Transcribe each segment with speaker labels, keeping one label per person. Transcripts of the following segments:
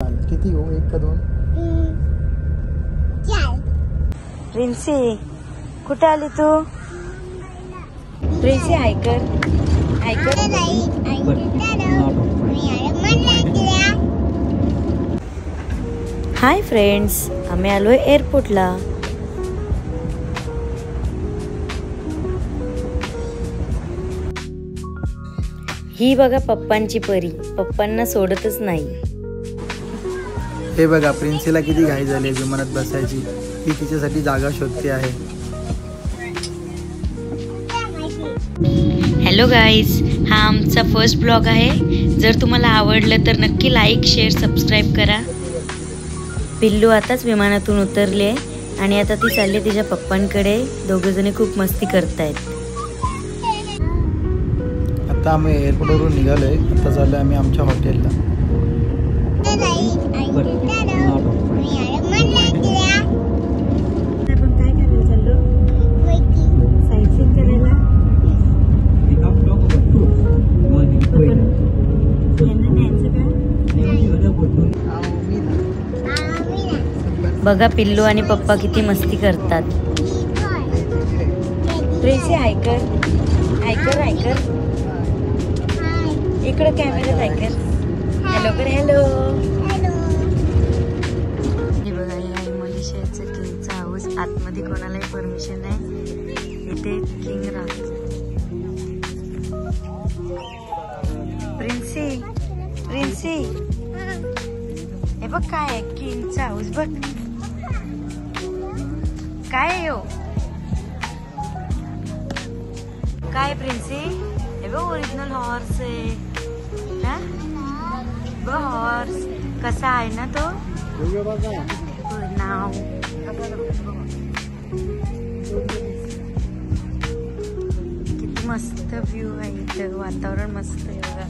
Speaker 1: किती हो? एक का दोन?
Speaker 2: प्रिन्सी कुठे आली तू? प्रिन्सी ऐकर हाय फ्रेंड्स, आम्ही आलोय एअरपोर्टला. ही बघा पप्पांची परी, पप्पांना सोडतच नाही.
Speaker 1: हे बघा प्रिन्सीला किती घाई झाली विमानात बसायची. ती तिच्यासाठी जागा शोधते आहे.
Speaker 2: हॅलो गाईज, हा आमचा फर्स्ट ब्लॉग आहे. जर तुम्हाला आवडलं तर नक्की लाईक, शेअर, सबस्क्राईब करा. पिल्लू आताच विमानातून उतरले आणि आता ती चालली तिच्या पप्पांकडे. दोघेजणी खूप मस्ती करतायत.
Speaker 1: आता आम्ही एअरपोर्टवरून निघालोय. आता चाललोय आम्ही आमच्या हॉटेलला.
Speaker 2: बघा पिल्लू आणि पप्पा किती मस्ती करतात. प्रिन्सी ऐकर इकडं कॅमेऱ्यात ऐकर. हॅलो कर. हॅलो. हे बघा, हे आहे मलेशियाचं किंगचा हाऊस. आतमध्ये कोणालाही परमिशन नाही. इथे किंग राहतो. प्रिन्सी हे बघ काय आहे किंगचा हाऊस. बघ काय आहे हो. काय प्रिन्सी? हे बघ ओरिजिनल हॉर्स आहे. बघ हॉर्स कसा आहे ना तो. नाव किती मस्त व्ह्यू आहे इथं. वातावरण मस्त आहे बघा.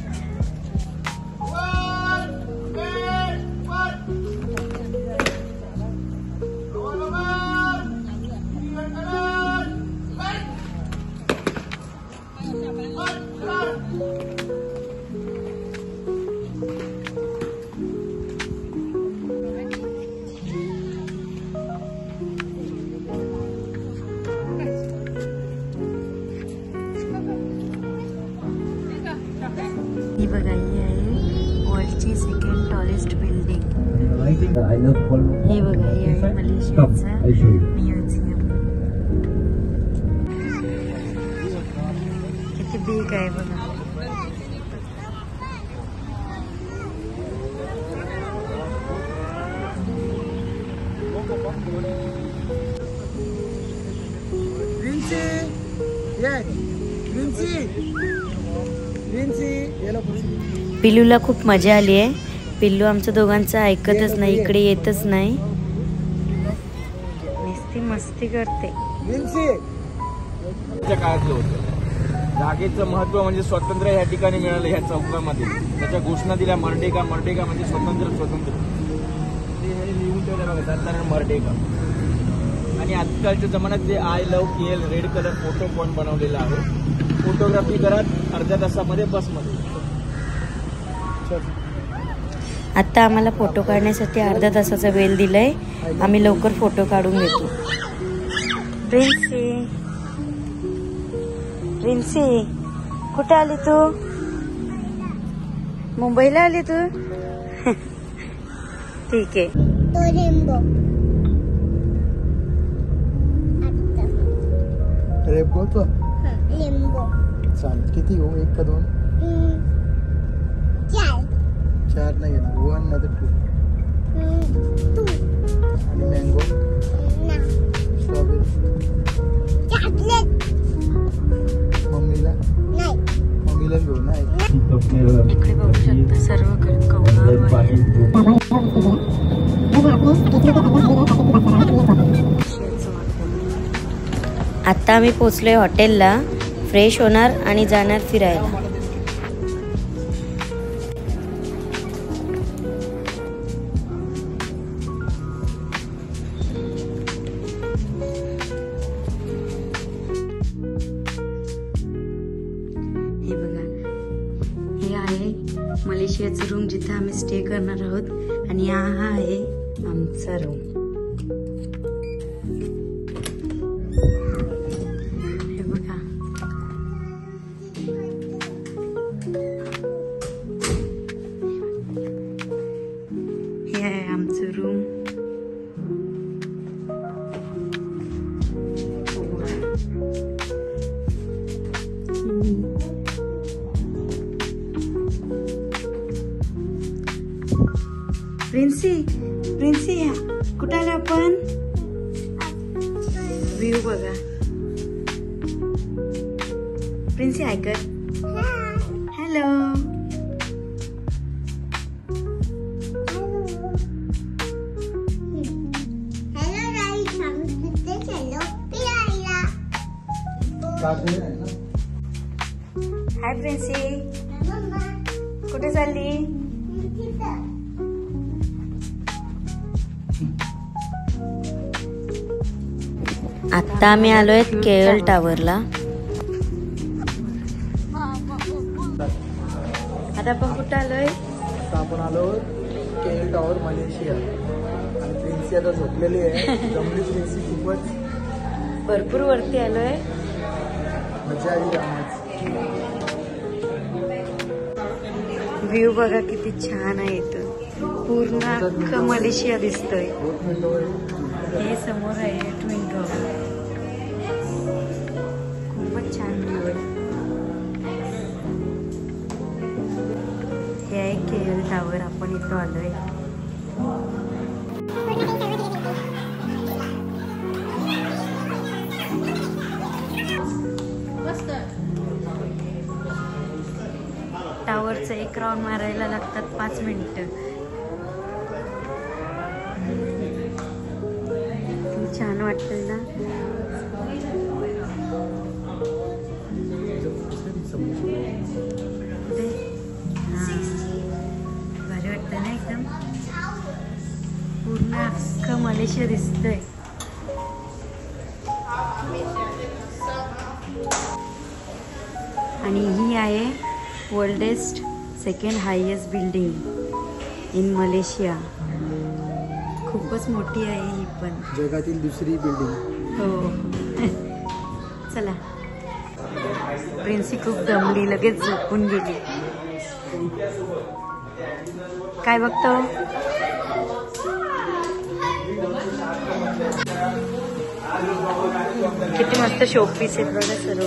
Speaker 2: ही बघा, ही आहे वर्ल्डची सेकंड टॉलेस्ट बिल्डिंग. हे बघा, ही आहे मलेशियाचा म्युझियम. किती बिग आहे बघा. पिल्लूला खूप मजा आली आहे. पिल्लू आमच्या दोघांचं ऐकतच नाही, इकडे येतच नाही. नुसती मस्ती करते.
Speaker 3: काळातलं होतं. जागेचं महत्व म्हणजे स्वातंत्र्य या ठिकाणी मिळालं. ह्या चौकामध्ये त्याच्या घोषणा दिल्या. मर्डेका म्हणजे स्वतंत्र ते हे लिहून ठेवलं बघा, त्याचं मर्डेका. आणि आजकालच्या जमान्यात ते I love KL red colour photo point बनवलेला आहे. फोटोग्राफी करा अर्ध्या तासामध्ये बसमध्ये.
Speaker 2: आता आम्हाला फोटो काढण्यासाठी अर्ध्या तासाचा वेळ दिलाय. आम्ही लवकर फोटो काढून घेतो. प्रिन्सी कुठे आली तू? मुंबईला आली तू? ठीक आहे.
Speaker 1: रेनबो चालेल. किती हो? एक का दोन? चार नाही घेणार. 1 नाही तर 2. आणि मँगो, स्ट्रॉबेरी. मम्मीला घेऊ ना.
Speaker 2: इकडे बघू शकता सर्व आता आम्ही पोचलोय हॉटेलला. फ्रेश होणार आणि जाणार फिरायला. हे बघा, हे आहे मलेशियाचं रूम जिथे आम्ही स्टे करणार आहोत. आणि आणि हा आहे आमचा रूम. हे बघा, हे आहे आमचं रूम. प्रिन्सी कुठं आलो आपण? व्ह्यू बघा. प्रिन्सी ऐकत. हॅलो. हाय प्रिन्सी, कुठे चालली?
Speaker 4: आता आम्ही आलोय केएल टावरला.
Speaker 2: आता आपण कुठं आलोय?
Speaker 1: आता आपण आलो केएल टावर मलेशिया. आणि प्रिन्सी आता झोपलेली आहे. जमली प्रिन्सी खूपच.
Speaker 2: भरपूर वरती आलोय.
Speaker 1: मजा आली जामच.
Speaker 2: व्ह्यू बघा किती छान आहे इथं. पूर्ण अख्खं मलेशिया दिसतोय. हे समोर आहे ट्विन टॉवर. खूपच छान व्ह्यू आहे. हे आहे केएल टावर. आपण इथं आलोय. टावरचं एक राऊंड मारायला लागतात 5 मिनिटं. छान वाटतंय ना. भारी वाटतं ना एकदम. पूर्ण अख्खं मलेशिया दिसतंय. आणि ही आहे world's second highest building in Malaysia. खूपच मोठी आहे ही पण.
Speaker 1: जगातील दुसरी बिल्डिंग.
Speaker 2: हो. चला. प्रिन्सी खूप दमली, लगेच झोपून गेली. काय बघतो? किती मस्त शोपीस आहेत बघा सर्व.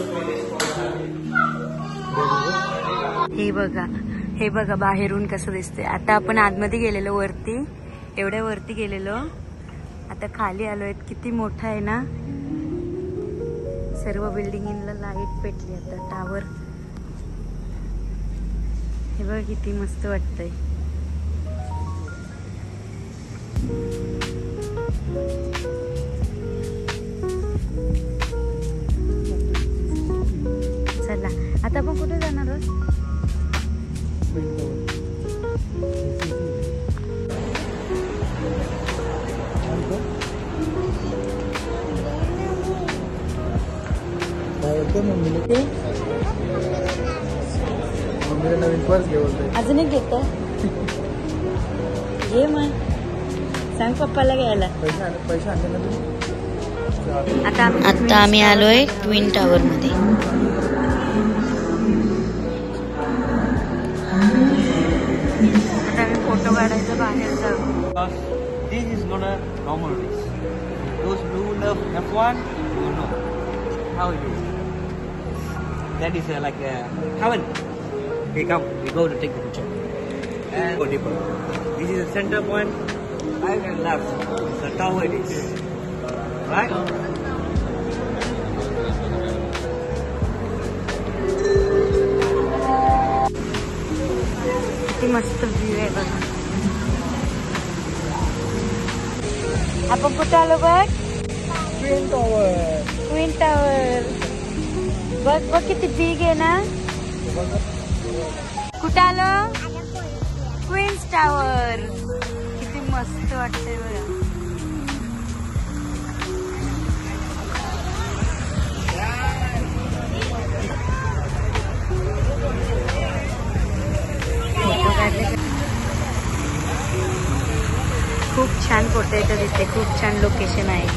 Speaker 2: हे बघा बाहेरून कसं दिसतंय. आता आपण आतमध्ये गेलेलो वरती, एवढ्या वरती गेलेलो. आता खाली आलोय. किती मोठा आहे ना. सर्व बिल्डिंगला लाईट पेटली आता. टावर हे बघा किती मस्त वाटतंय. चला आता आपण कुठे जाणार आहोत?
Speaker 1: मम्मीला नवीन पर्स घेऊन
Speaker 2: अजून एक घेत. घे मग. सांग पप्पाला घ्यायला.
Speaker 1: पैसे आणले ना.
Speaker 4: आता आम्ही आलोय ट्विन टावर मध्ये.
Speaker 2: आता आम्ही फोटो काढायचं बाहेर जाऊ.
Speaker 3: This is not a normal race. Those who love F1 will know how it is. That is like heaven. We come, we go to take the picture. And go deeper. This is the center point. Right and left. The tower it is. Right?
Speaker 2: किती मस्त view आहे बघा. आपण कुठे आलो बघ?
Speaker 1: Twin tower.
Speaker 2: Twin tower. बघ बघ किती बिग आहे ना. कुठे आलो? Twins tower. किती मस्त वाटतंय बघा. खूप छान फोटो येतात इथे, खूप छान लोकेशन आहे.